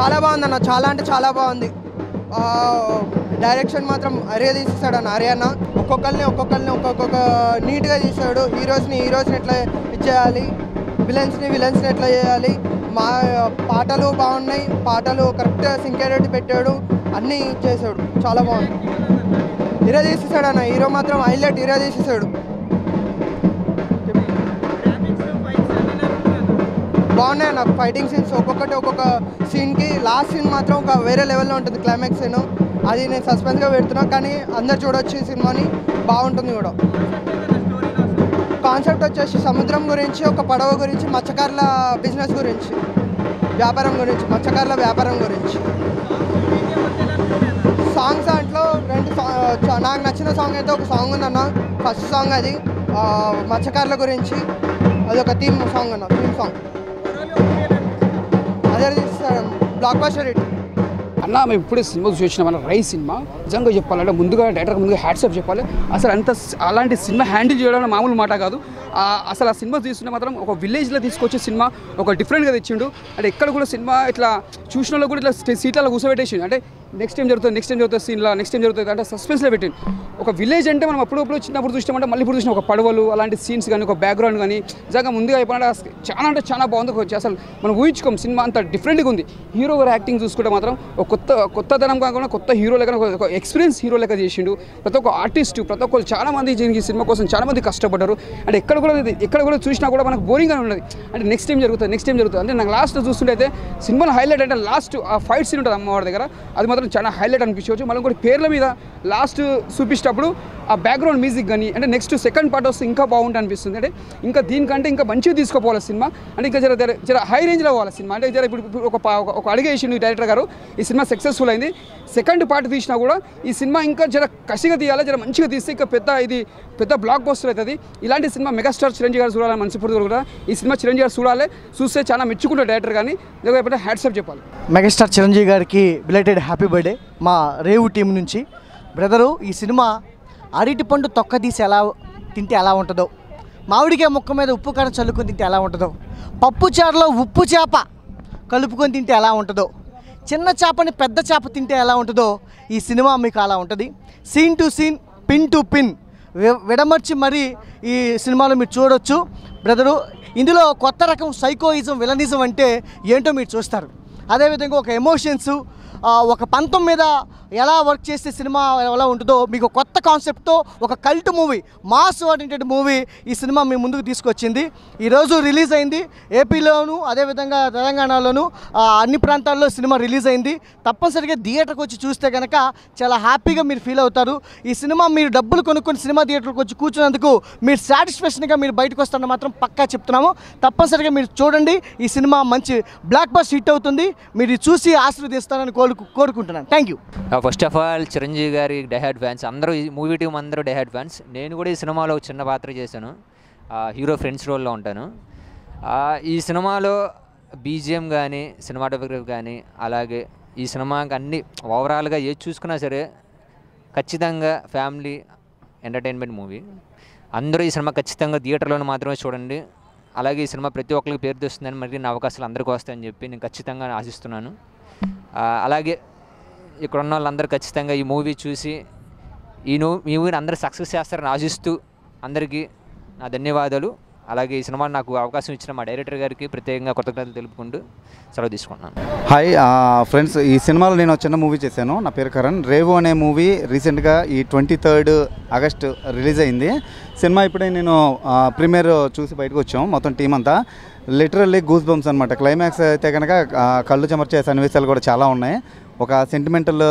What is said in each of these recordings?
చాలా బాగుందన్న, చాలా అంటే చాలా బాగుంది. డైరెక్షన్ మాత్రం అరే తీసేస్తాడు అన్న. అరే అన్న ఒక్కొక్కరిని ఒక్కొక్క నీట్గా తీసాడు. హీరోస్ని ఎట్లా ఇచ్చేయాలి, విలన్స్ని ఎట్లా చేయాలి. మా పాటలు బాగున్నాయి, పాటలు కరెక్ట్గా సింకేరెడ్డి పెట్టాడు, అన్నీ చేశాడు, చాలా బాగుంది. హీరో తీసేసాడు అన్న, హీరో మాత్రం హైలైట్, హీరో తీసేసాడు. బాగున్నాయి అన్న ఫైటింగ్ సీన్స్, ఒక్కొక్క సీన్కి లాస్ట్ సీన్ మాత్రం ఒక వేరే లెవెల్లో ఉంటుంది. క్లైమాక్స్ సీన్ అది నేను సస్పెన్స్గా పెడుతున్నా, కానీ అందరు చూడొచ్చు ఈ సినిమాని, బాగుంటుంది కూడా. కాన్సెప్ట్ వచ్చేసి సముద్రం గురించి, ఒక పడవ గురించి, మత్స్యకారుల బిజినెస్ గురించి, వ్యాపారం గురించి, మత్స్యకారుల వ్యాపారం గురించి. సాంగ్స్ దాంట్లో నాకు నచ్చిన సాంగ్ అయితే ఒక సాంగ్ ఉందన్న, ఫస్ట్ సాంగ్ అది మత్స్యకారుల గురించి, అది ఒక థీమ్ సాంగ్ అన్న, థీమ్ సాంగ్ అదే బ్లాక్ బస్టర్ హిట్ అన్న. మేము ఇప్పుడే సినిమా చూసినాం అన్న, రైస్ సినిమా. నిజంగా చెప్పాలంటే డైరెక్టర్ ముందుగా హ్యాట్సాప్ చెప్పాలి. అసలు అలాంటి సినిమా హ్యాండిల్ చేయడం మామూలు మాట కాదు. అసలు ఆ సినిమా తీసుకున్న మాత్రం ఒక విలేజ్లో తీసుకొచ్చే సినిమా ఒక డిఫరెంట్గా తెచ్చిండు. అంటే ఎక్కడ కూడా సినిమా ఇట్లా చూసిన వాళ్ళు కూడా ఇట్లా సీట్లలో కూర్చోబెట్టేసిండు. అంటే నెక్స్ట్ టైం జరుగుతుంది సీన్లో, నెక్స్ట్ టైం జరుగుతుంది అంటే సస్పెన్స్లో పెట్టింది. ఒక విలేజ్ అంటే మనం అప్పుడప్పుడు చిన్నప్పుడు చూసినామంటే మళ్ళీ ఇప్పుడు చూసిన ఒక పడవలు అలాంటి సీన్స్ కానీ, ఒక బ్యాక్గ్రౌండ్ కానీ నిజంగా ముందుగా అయిపోయినట్టు చాలా అంటే చాలా బాగుంది. అసలు మనం ఊహించుకోం, సినిమా అంత డిఫరెంట్గా ఉంది. హీరో గారు యాక్టింగ్ చూసుకుంటే మాత్రం ఒక కొత్తదనం కాకుండా కొత్త హీరో లెక్క, ఒక ఎక్స్పీరియన్స్ హీరో లెక్క చేసిండు. ప్రతి ఒక్క ఆర్టిస్ట్, ప్రతి ఒక్కరు చాలా మంది ఈ సినిమా కోసం చాలా మంది కష్టపడ్డారు. అంటే ఎక్కడ కూడా చూసినా కూడా మనకు బోరింగ్గా ఉన్నది. అంటే నెక్స్ట్ టైం జరుగుతుంది అంటే నాకు లాస్ట్ చూస్తుంటే అయితే సినిమాలో హైలైట్ అంటే లాస్ట్ ఆ ఫైట్ సీన్ ఉంటుంది అమ్మవారి దగ్గర, అది మాత్రం చాలా హైలైట్ అనిపించవచ్చు. మళ్ళీ ఇంకోటి పేర్ల మీద లాస్ట్ చూపించేటప్పుడు ఆ బ్యాక్గ్రౌండ్ మ్యూజిక్ కానీ, అంటే నెక్స్ట్ సెకండ్ పార్ట్ వస్తే ఇంకా బాగుంటుంది అనిపిస్తుంది. అంటే ఇంకా దీనికంటే ఇంకా మంచిగా తీసుకోపోవాలి సినిమా, అంటే ఇంకా జర హై రేంజ్లో పోవాలి సినిమా. అంటే ఇప్పుడు ఒక అడుగు వేసిండు డైరెక్టర్ గారు, ఈ సినిమా సక్సెస్ఫుల్ అయింది. సెకండ్ పార్ట్ తీసినా కూడా ఈ సినిమా ఇంకా కసిగా తీయాలి, మంచిగా తీస్తే ఇంకా పెద్ద బ్లాక్ బస్టర్ అవుతుంది. ఇలాంటి సినిమా మెగాస్టార్ చిరంజీవి గారు చూడాలని మనస్ఫూర్తిగా కూడా ఈ సినిమా చిరంజీవి గారు చూడాలి, చూస్తే చాలా మెచ్చుకుంటారు డైరెక్టర్ కానీ. లేకపోతే హ్యాట్సాప్ చెప్పాలి. మెగాస్టార్ చిరంజీవి గారికి బిలేటెడ్ హ్యాపీ బర్త్డే మా రేవు టీం నుంచి. బ్రదరు, ఈ సినిమా అరటి పండు తొక్క తీసి ఎలా తింటే ఎలా ఉంటుందో, మామిడికాయ ముక్క మీద ఉప్పు కారం చల్లుకొని తింటే ఎలా ఉంటుందో, పప్పు చారులో ఉప్పు చేప కలుపుకొని తింటే ఎలా ఉంటుందో, చిన్న చేపని పెద్ద చేప తింటే ఎలా ఉంటుందో, ఈ సినిమా మీకు అలా ఉంటుంది. Scene to scene, pin to pin విడమర్చి మరీ ఈ సినిమాలో మీరు చూడొచ్చు. బ్రదరు, ఇందులో కొత్త రకం సైకోయిజం, విలనిజం అంటే ఏంటో మీరు చూస్తారు. అదేవిధంగా ఒక ఎమోషన్స్, ఒక పంతం మీద ఎలా వర్క్ చేస్తే సినిమా ఎలా ఉంటుందో, మీకు కొత్త కాన్సెప్ట్తో ఒక cult movie, mass oriented movie ఈ సినిమా మీ ముందుకు తీసుకొచ్చింది. ఈరోజు రిలీజ్ అయింది ఏపీలోను, అదేవిధంగా తెలంగాణలోను, అన్ని ప్రాంతాల్లో సినిమా రిలీజ్ అయింది. తప్పనిసరిగా థియేటర్కి వచ్చి చూస్తే కనుక చాలా హ్యాపీగా మీరు ఫీల్ అవుతారు. ఈ సినిమా మీరు డబ్బులు కొనుక్కొని సినిమా థియేటర్కి వచ్చి కూర్చున్నందుకు మీరు సాటిస్ఫాక్షన్గా మీరు బయటకు వస్తారని మాత్రం పక్కా చెప్తున్నాము. తప్పనిసరిగా మీరు చూడండి, ఈ సినిమా మంచి బ్లాక్ బస్టర్ హిట్ అవుతుంది. మీరు చూసి ఆశీర్వదిస్తారని కోరుకుంటున్నాను. Thank you. First of all Chiranjeevi గారి డైహార్డ్ ఫ్యాన్స్ అందరూ, ఈ మూవీ టీం అందరూ డైహార్డ్ ఫ్యాన్స్. నేను కూడా ఈ సినిమాలో చిన్న పాత్ర చేశాను, హీరో ఫ్రెండ్స్ రోల్లో ఉంటాను. ఈ సినిమాలో బీజిఎం కానీ, సినిమాటోగ్రఫీ కానీ, అలాగే ఈ సినిమాకి అన్ని ఓవరాల్గా ఏది చూసుకున్నా సరే ఖచ్చితంగా ఫ్యామిలీ ఎంటర్టైన్మెంట్ మూవీ. అందరూ ఈ సినిమా ఖచ్చితంగా థియేటర్లోనే మాత్రమే చూడండి. అలాగే ఈ సినిమా ప్రతి ఒక్కరికి పేరు తెస్తుందని, మరిన్ని అవకాశాలు అందరికీ వస్తాయని చెప్పి నేను ఖచ్చితంగా ఆశిస్తున్నాను. అలాగే ఇక్కడ ఉన్న వాళ్ళందరూ ఖచ్చితంగా ఈ మూవీ చూసి ఈ మూవీని అందరూ సక్సెస్ చేస్తారని ఆశిస్తూ అందరికీ నా ధన్యవాదాలు. అలాగే ఈ సినిమా నాకు అవకాశం ఇచ్చిన మా డైరెక్టర్ గారికి ప్రత్యేకంగా కృతజ్ఞతలు తెలుపుకుంటూ సెలవు తీసుకుంటున్నాను. హాయ్ ఫ్రెండ్స్, ఈ సినిమాలో నేను చిన్న మూవీ చేశాను. నా పేరు కరణ్. రేవు అనే మూవీ రీసెంట్గా ఈ 23 ఆగస్టు రిలీజ్ అయింది. సినిమా ఇప్పుడే నేను ప్రీమియర్ చూసి బయటకు వచ్చాం మొత్తం టీం అంతా. లిటరల్లీ గూస్ బంప్స్ అనమాట. క్లైమాక్స్ అయితే కనుక కళ్ళు చెమర్చే సన్నివేశాలు కూడా చాలా ఉన్నాయి. ఒక సెంటిమెంటల్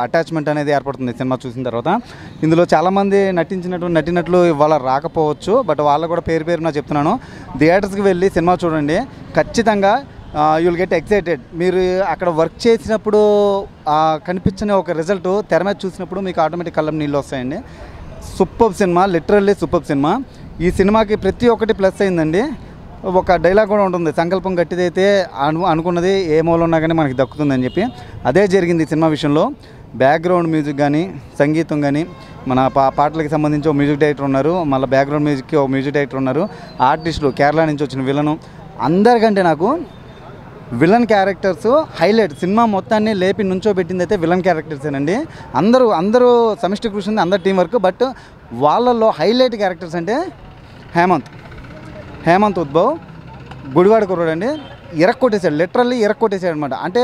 అటాచ్మెంట్ అనేది ఏర్పడుతుంది సినిమా చూసిన తర్వాత. ఇందులో చాలామంది నటినట్లు ఇవాళ రాకపోవచ్చు, బట్ వాళ్ళ కూడా పేరున చెప్తున్నాను, థియేటర్స్కి వెళ్ళి సినిమా చూడండి. ఖచ్చితంగా యుల్ గెట్ ఎక్సైటెడ్. మీరు అక్కడ వర్క్ చేసినప్పుడు కనిపించిన ఒక రిజల్ట్ తెర మీద చూసినప్పుడు మీకు ఆటోమేటిక్ కళ్ళం నీళ్ళు వస్తాయండి. Super cinema, literally super cinema. ఈ సినిమాకి ప్రతి ఒక్కటి ప్లస్ అయిందండి. ఒక డైలాగ్ కూడా ఉంటుంది, సంకల్పం గట్టిదైతే అనుకున్నది ఏ మూల ఉన్నా కానీ మనకి దక్కుతుందని చెప్పి. అదే జరిగింది ఈ సినిమా విషయంలో. బ్యాక్గ్రౌండ్ మ్యూజిక్ కానీ, సంగీతం కానీ, మన పాటలకు సంబంధించి ఒక మ్యూజిక్ డైరెక్టర్ ఉన్నారు, మళ్ళీ బ్యాక్గ్రౌండ్ మ్యూజిక్కి ఒక మ్యూజిక్ డైరెక్టర్ ఉన్నారు, ఆర్టిస్టులు కేరళ నుంచి వచ్చిన విలను, అందరికంటే నాకు విలన్ క్యారెక్టర్స్ హైలైట్. సినిమా మొత్తాన్ని లేపి నుంచోబెట్టింది అయితే విలన్ క్యారెక్టర్సేనండి. అందరూ సమిష్టి కృషి ఉంది, అందరు టీం వర్క్. బట్ వాళ్ళల్లో హైలైట్ క్యారెక్టర్స్ అంటే హేమంత్ ఉద్భవ్ గుడివాడ కుర్రాడు అండి. ఇరక్కొట్టేశాడు, లిటరల్లీ ఇరక్కొట్టేశాడు అనమాట. అంటే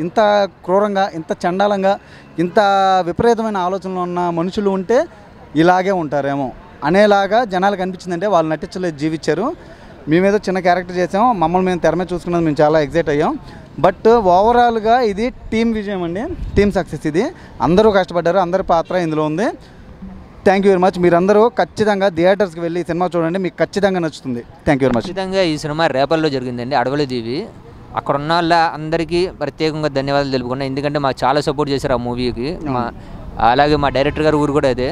ఇంత క్రూరంగా, ఇంత చండాలంగా, ఇంత విపరీతమైన ఆలోచనలు ఉన్న మనుషులు ఉంటే ఇలాగే ఉంటారేమో అనేలాగా జనాలకు అనిపించిందంటే వాళ్ళు నటించలేదు, జీవించారు. మేమేదో చిన్న క్యారెక్టర్ చేసాము, మమ్మల్ని మేము తెర మీద చూసుకున్నది మేము చాలా ఎగ్జైట్ అయ్యాం. బట్ ఓవరాల్గా ఇది టీం విజయం అండి, టీం సక్సెస్. ఇది అందరూ కష్టపడ్డారు, అందరి పాత్ర ఇందులో ఉంది. Thank you very much. మీరందరూ ఖచ్చితంగా థియేటర్స్కి వెళ్ళి ఈ సినిమా చూడండి, మీకు ఖచ్చితంగా నచ్చుతుంది. Thank you very much. ఖచ్చితంగా ఈ సినిమా రేపల్లో జరిగిందండి, అడవుల దీవి. అక్కడ ఉన్న వాళ్ళ అందరికీ ప్రత్యేకంగా ధన్యవాదాలు తెలుపుకున్నాను, ఎందుకంటే మాకు చాలా సపోర్ట్ చేశారు ఆ మూవీకి. అలాగే మా డైరెక్టర్ గారు ఊరు కూడా అదే.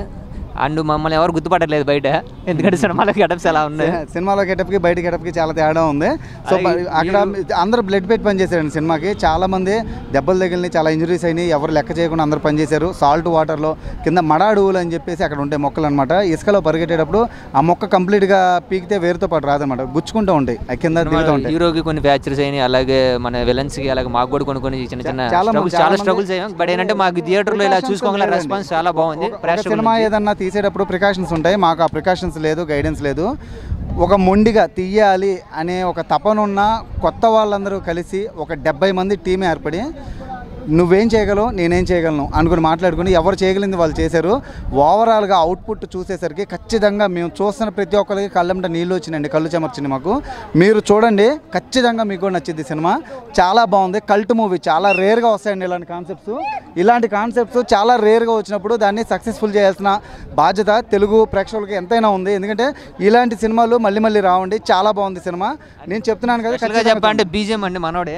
అండ్ మమ్మల్ని ఎవరు గుర్తుపట్టలేదు బయట, ఎందుకంటే సినిమాలో గెటప్స్ ఎలా ఉన్నాయి. సినిమాలో గెటప్కి బయట గెటప్కి చాలా తేడా ఉంది. సో అక్కడ అందరూ బ్లడ్ పెట్టి పనిచేశారండి సినిమాకి. చాలామంది దెబ్బలు తగిలినాయి, చాలా ఇంజరీస్ అయినాయి, ఎవరు లెక్క చేయకుండా అందరూ పనిచేశారు. సాల్ట్ వాటర్లో కింద మడాడువులు అని చెప్పేసి అక్కడ ఉంటాయి మొక్కలు అనమాట. ఇసుకలో పరిగెట్టేటప్పుడు ఆ మొక్క కంప్లీట్గా పీకితే వేరుతో పాటు రాదనమాట, గుచ్చుకుంటూ ఉంటాయి, కింద దిగుతూ ఉంటాయి. హీరోకి కొన్ని ఫ్యాక్చర్స్ అయినాయి, అలాగే మన విలన్స్కి, అలాగే మాకు కూడా కొన్ని చిన్న చాలా స్ట్రగుల్స్ అయ్యాం. బట్ ఏంటంటే మాకు థియేటర్లో ఇలా చూసుకోగల రెస్పాన్స్ చాలా బాగుంది. సినిమా ఏదన్నా తీసేటప్పుడు ప్రికాషన్స్ ఉంటాయి, మాకు ఆ ప్రికాషన్స్ లేదు, గైడెన్స్ లేదు. ఒక మొండిగా తీయాలి అనే ఒక తపనున్న కొత్త వాళ్ళందరూ కలిసి ఒక 70 మంది టీమే ఏర్పడి నువ్వేం చేయగలవు, నేనేం చేయగలను అనుకుని మాట్లాడుకుని ఎవరు చేయగలిగింది వాళ్ళు చేశారు. ఓవరాల్గా అవుట్పుట్ చూసేసరికి ఖచ్చితంగా మేము చూస్తున్న ప్రతి ఒక్కరికి కళ్ళంట నీళ్ళు వచ్చినాయండి, కళ్ళు చెమర్చింది మాకు. మీరు చూడండి, ఖచ్చితంగా మీకు కూడా నచ్చింది సినిమా. చాలా బాగుంది, కల్ట్ మూవీ. చాలా రేర్గా వస్తాయండి ఇలాంటి కాన్సెప్ట్స్ చాలా రేర్గా వచ్చినప్పుడు దాన్ని సక్సెస్ఫుల్ చేయాల్సిన బాధ్యత తెలుగు ప్రేక్షకులకి ఎంతైనా ఉంది. ఎందుకంటే ఇలాంటి సినిమాలు మళ్ళీ రావండి. చాలా బాగుంది సినిమా, నేను చెప్తున్నాను కదా. చెప్పండి బీజిఎం అండి, మనోడే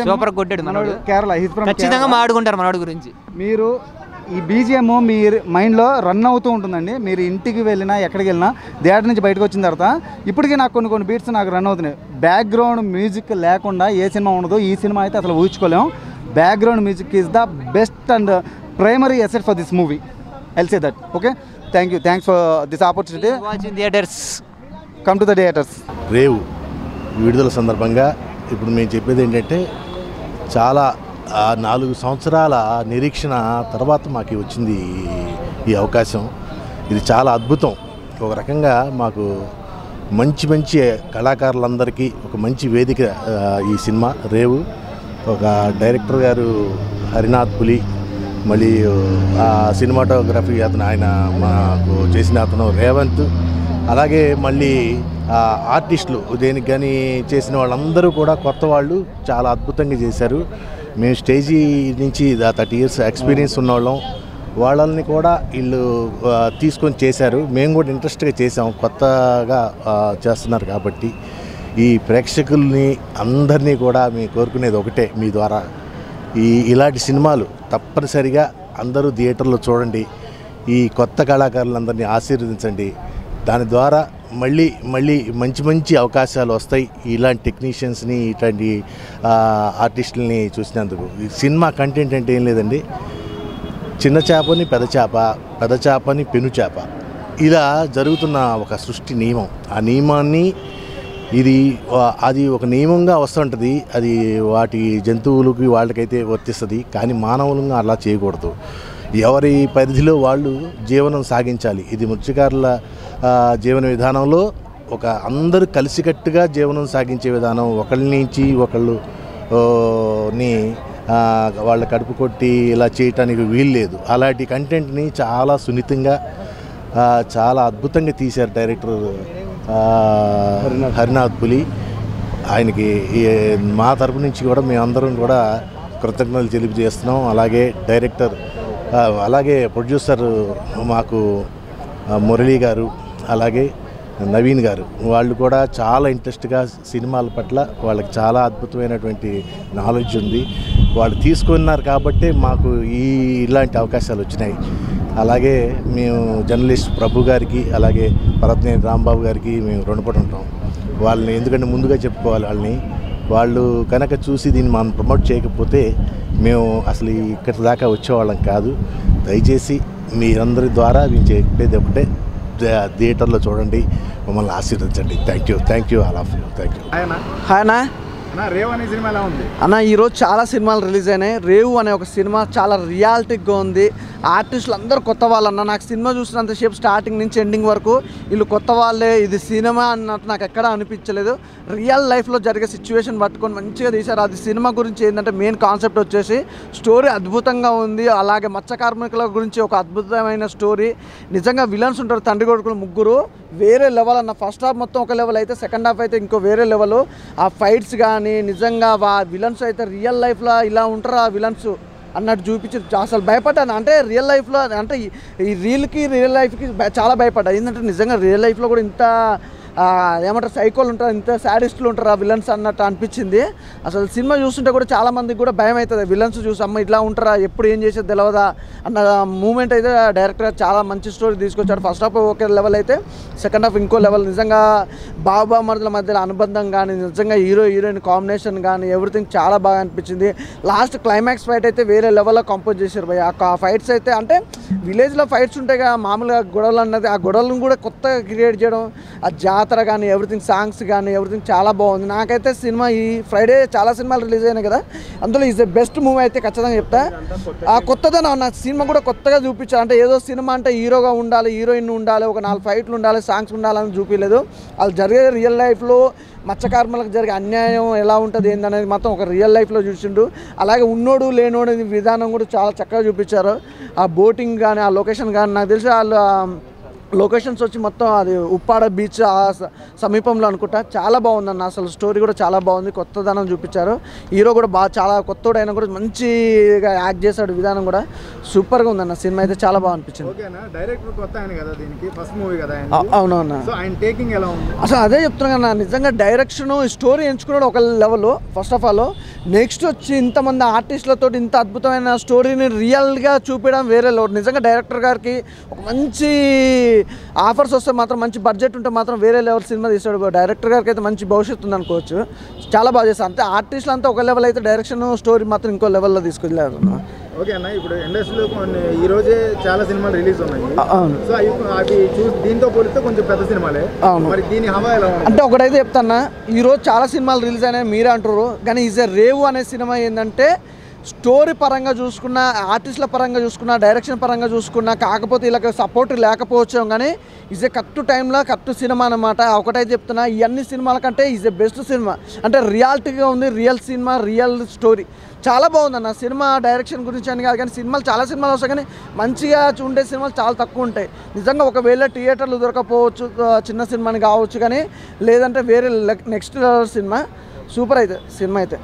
సూపర్ కొట్టాడు, మనోడు కేరళ. ఖచ్చితంగా మాట్లాడుకుంటారు మనోడు గురించి. మీరు ఈ బీజిఎం మీ మైండ్లో రన్ అవుతూ ఉంటుందండి. మీరు ఇంటికి వెళ్ళినా ఎక్కడికి వెళ్ళినా థియేటర్ నుంచి బయటకు వచ్చిన తర్వాత ఇప్పటికీ నాకు కొన్ని బీట్స్ నాకు రన్ అవుతున్నాయి. బ్యాక్గ్రౌండ్ మ్యూజిక్ లేకుండా ఏ సినిమా ఉండదు. ఈ సినిమా అయితే అసలు ఊహించుకోలేము. Background music is the best and primary asset for this movie. I'll say that. Okay, thanks for this opportunity. Watching theatres, come to the theatres. Revu విడుదల సందర్భంగా ఇప్పుడు మేము చెప్పేది ఏంటంటే, చాలా 4 సంవత్సరాల నిరీక్షణ తర్వాత మాకు వచ్చింది ఈ అవకాశం. ఇది చాలా అద్భుతం. ఒక రకంగా మాకు మంచి కళాకారులందరికీ ఒక మంచి వేదిక ఈ సినిమా రేవు. ఒక డైరెక్టర్ గారు హరినాథ్ పులి, మళ్ళీ ఆ సినిమాటోగ్రఫీ ఆయన మాకు చేసిన అతను రేవంత్, అలాగే మళ్ళీ ఆర్టిస్టులు దేనికి కానీ చేసిన వాళ్ళందరూ కూడా కొత్త వాళ్ళు చాలా అద్భుతంగా చేశారు. మేము స్టేజీ నుంచి 30 years ఎక్స్పీరియన్స్ ఉన్నవాళ్ళం, వాళ్ళని కూడా వీళ్ళు తీసుకొని చేశారు. మేము కూడా ఇంట్రెస్ట్గా చేసాం, కొత్తగా చేస్తున్నారు కాబట్టి. ఈ ప్రేక్షకుల్ని అందరినీ కూడా మేము కోరుకునేది ఒకటే, మీ ద్వారా ఇలాంటి సినిమాలు తప్పనిసరిగా అందరూ థియేటర్లో చూడండి. ఈ కొత్త కళాకారులందరినీ ఆశీర్వదించండి. దాని ద్వారా మళ్ళీ మంచి అవకాశాలు వస్తాయి. ఇలాంటి టెక్నీషియన్స్ని, ఇట్లాంటి ఆర్టిస్టులని చూసినందుకు. ఈ సినిమా కంటెంట్ అంటే ఏం లేదండి, చిన్న చేపని పెద్ద చేప, పెద్ద చేపని పెను చేప, ఇలా జరుగుతున్న ఒక సృష్టి నియమం. ఆ నియమాన్ని అది ఒక నియమంగా వస్తుంటుంది. అది వాటి జంతువులకి వాళ్ళకైతే వర్తిస్తుంది, కానీ మానవులంగా అలా చేయకూడదు. ఎవరి పరిధిలో వాళ్ళు జీవనం సాగించాలి. ఇది మత్స్యకారుల జీవన విధానంలో ఒక అందరూ కలిసికట్టుగా జీవనం సాగించే విధానం. ఒకళ్ళ నుంచి ఒకళ్ళు వాళ్ళ కడుపు కొట్టి ఇలా చేయటానికి వీలు లేదు. అలాంటి కంటెంట్ని చాలా సున్నితంగా చాలా అద్భుతంగా తీశారు డైరెక్టర్ హరినాథ్ పులి. ఆయనకి మా తరపు నుంచి కూడా మేమందరం కూడా కృతజ్ఞతలు తెలియజేస్తున్నాం. అలాగే డైరెక్టర్, అలాగే ప్రొడ్యూసర్ మాకు మురళీ గారు, అలాగే నవీన్ గారు, వాళ్ళు కూడా చాలా ఇంట్రెస్ట్గా సినిమాల పట్ల వాళ్ళకి చాలా అద్భుతమైనటువంటి నాలెడ్జ్ ఉంది. వాళ్ళు తీసుకున్నారు కాబట్టి మాకు ఇలాంటి అవకాశాలు వచ్చినాయి. అలాగే మేము జర్నలిస్ట్ ప్రభు గారికి, అలాగే పరత్నేని రాంబాబు గారికి మేము రుణపడి ఉంటాం. వాళ్ళని ఎందుకంటే ముందుగా చెప్పుకోవాలి, వాళ్ళు కనుక చూసి దీన్ని మనం ప్రమోట్ చేయకపోతే మేము అసలు ఇక్కడి దాకా వచ్చేవాళ్ళం కాదు. దయచేసి మీరందరి ద్వారా మేము చెప్పేది ఒకటే, థియేటర్లో చూడండి, మమ్మల్ని ఆశీర్వదించండి. Thank you all of you. Thank you. Hi అన్న, రేవ్ అనే సినిమా ఎలా ఉంది అన్న? ఈరోజు చాలా సినిమాలు రిలీజ్ అయినాయి. రేవు అనే ఒక సినిమా చాలా రియాలిటిక్గా ఉంది. ఆర్టిస్టులు అందరూ కొత్త వాళ్ళు అన్న. నాకు సినిమా చూసినంతసేపు స్టార్టింగ్ నుంచి ఎండింగ్ వరకు వీళ్ళు కొత్త వాళ్ళే, ఇది సినిమా అన్నట్టు నాకు ఎక్కడా అనిపించలేదు. రియల్ లైఫ్లో జరిగే సిచ్యువేషన్ పట్టుకొని మంచిగా తీశారు. అది సినిమా గురించి ఏంటంటే మెయిన్ కాన్సెప్ట్ వచ్చేసి స్టోరీ అద్భుతంగా ఉంది. అలాగే మత్స్య కార్మికుల గురించి ఒక అద్భుతమైన స్టోరీ. నిజంగా విలన్స్ ఉంటారు, తండ్రి కొడుకులు ముగ్గురు, వేరే లెవెల్ అన్న. ఫస్ట్ హాఫ్ మొత్తం ఒక లెవెల్ అయితే సెకండ్ హాఫ్ అయితే ఇంకో వేరే లెవెల్. ఆ ఫైట్స్ కానీ నిజంగా విలన్స్ అయితే రియల్ లైఫ్లో ఇలా ఉంటారు ఆ విలన్స్ అన్నట్టు చూపించి అసలు భయపడ్డాను. అంటే రియల్ లైఫ్లో అంటే ఈ రియల్ లైఫ్కి చాలా భయపడ్డా. ఏంటంటే నిజంగా రియల్ లైఫ్లో కూడా ఇంత ఏమంటారు సైకోలు ఉంటారు, ఇంత శాడిస్టులు ఉంటారు ఆ విలన్స్ అన్నట్టు అనిపించింది. అసలు సినిమా చూస్తుంటే కూడా చాలా మందికి కూడా భయం అవుతుంది. విలన్స్ చూసి అమ్మ ఇట్లా ఉంటారా, ఎప్పుడు ఏం చేసేది తెలియదా అన్న మూమెంట్ అయితే డైరెక్టర్ చాలా మంచి స్టోరీ తీసుకొచ్చాడు. ఫస్ట్ హాఫ్ ఒక లెవెల్ అయితే సెకండ్ హాఫ్ ఇంకో లెవెల్. నిజంగా బాబామరుదుల మధ్యలో అనుబంధం కానీ, నిజంగా హీరోయిన్ కాంబినేషన్ కానీ ఎవ్రీథింగ్ చాలా బాగా అనిపించింది. లాస్ట్ క్లైమాక్స్ ఫైట్ అయితే వేరే లెవెల్లో కంపోజ్ చేశారు భయ్. ఆ ఫైట్స్ అయితే అంటే విలేజ్లో ఫైట్స్ ఉంటాయి కదా మామూలుగా గొడవలు అన్నది, ఆ గొడవలను కూడా కొత్తగా క్రియేట్ చేయడం, ఆ జాతర కానీ ఎవ్రీథింగ్, సాంగ్స్ కానీ ఎవ్రీథింగ్ చాలా బాగుంది. నాకైతే సినిమా ఈ ఫ్రైడే చాలా సినిమాలు రిలీజ్ అయినాయి కదా, అందులో ఈజ్ ద బెస్ట్ మూవీ అయితే ఖచ్చితంగా చెప్తా. ఆ కొత్తదనం నా సినిమా కూడా కొత్తగా చూపించారు. అంటే ఏదో సినిమా అంటే హీరోగా ఉండాలి, హీరోయిన్ ఉండాలి, ఒక 4 ఫైట్లు ఉండాలి, సాంగ్స్ ఉండాలని చూపించలేదు. వాళ్ళు జరిగే రియల్ లైఫ్లో మత్స్యకార్మికులకు జరిగే అన్యాయం ఎలా ఉంటుంది ఏందనేది మాత్రం ఒక రియల్ లైఫ్లో చూసిండు. అలాగే ఉన్నోడు లేనోడు విధానం కూడా చాలా చక్కగా చూపించారు. ఆ బోటింగ్ కానీ ఆ లొకేషన్ కానీ నాకు తెలిసి వాళ్ళు లొకేషన్స్ వచ్చి మొత్తం అది ఉప్పాడ బీచ్ ఆ సమీపంలో అనుకుంటా. చాలా బాగుందన్న, అసలు స్టోరీ కూడా చాలా బాగుంది, కొత్తదనం చూపించారు. హీరో కూడా బాగా చాలా కొత్తోడైనా కూడా మంచిగా యాక్ట్ చేశాడు, విధానం కూడా సూపర్గా ఉందన్న. సినిమా అయితే చాలా బాగా అనిపించింది. అవునవునా, అసలు అదే చెప్తున్నా కదా, నిజంగా డైరెక్షన్ స్టోరీ ఎంచుకున్నాడు ఒక level first of all. Next వచ్చి ఇంతమంది ఆర్టిస్టులతో ఇంత అద్భుతమైన స్టోరీని రియల్గా చూపించడం వేరే లెవెల్. నిజంగా డైరెక్టర్ గారికి ఒక మంచి ఆఫర్స్ వస్తే మాత్రం, మంచి బడ్జెట్ ఉంటే మాత్రం వేరే లెవెల్ సినిమా తీసాడు. డైరెక్టర్ గారికి అయితే మంచి భవిష్యత్తు ఉంది అనుకోవచ్చు. చాలా బాగా చేస్తారు. అంతే ఆర్టిస్టులు అంతా ఒక లెవెల్ అయితే డైరెక్షన్ స్టోరీ మాత్రం ఇంకో లెవెల్లో తీసుకెళ్ళారు. ఓకే అన్న, ఇప్పుడు ఇండస్ట్రీలో ఈ రోజే చాలా సినిమాలు రిలీజ్ ఉన్నాయి. అవును, సో అవి దీంతో పోలిస్తే కొంచెం పెద్ద సినిమాలే. అవును, మరి దీని హవా ఎలా ఉంది అంటే ఒకటైతే చెప్తాన్నా, ఈరోజు చాలా సినిమాలు రిలీజ్ అయినాయి మీరే అంటారు, కానీ ఈజ్ ఎ రేవు అనే సినిమా ఏంటంటే స్టోరీ పరంగా చూసుకున్నా, ఆర్టిస్టుల పరంగా చూసుకున్నా, డైరెక్షన్ పరంగా చూసుకున్నా, కాకపోతే ఇలా సపోర్ట్ లేకపోవచ్చు కానీ ఈజ్ ఏ కరెక్ట్ టైంలో కరెక్ట్ సినిమా అనమాట. ఒకటైతే చెప్తున్నా, ఈ అన్ని సినిమాల కంటే ఈజ్ ఏ బెస్ట్ సినిమా. అంటే రియాలిటీగా ఉంది, రియల్ సినిమా, రియల్ స్టోరీ చాలా బాగుందన్న. సినిమా డైరెక్షన్ గురించి అని కాదు కానీ సినిమాలు చాలా సినిమాలు వస్తాయి కానీ మంచిగా ఉండే సినిమాలు చాలా తక్కువ ఉంటాయి. నిజంగా ఒకవేళ థియేటర్లు దొరకపోవచ్చు, చిన్న సినిమాని కావచ్చు, కానీ లేదంటే వేరే నెక్స్ట్ సినిమా సూపర్ అయితే సినిమా అయితే.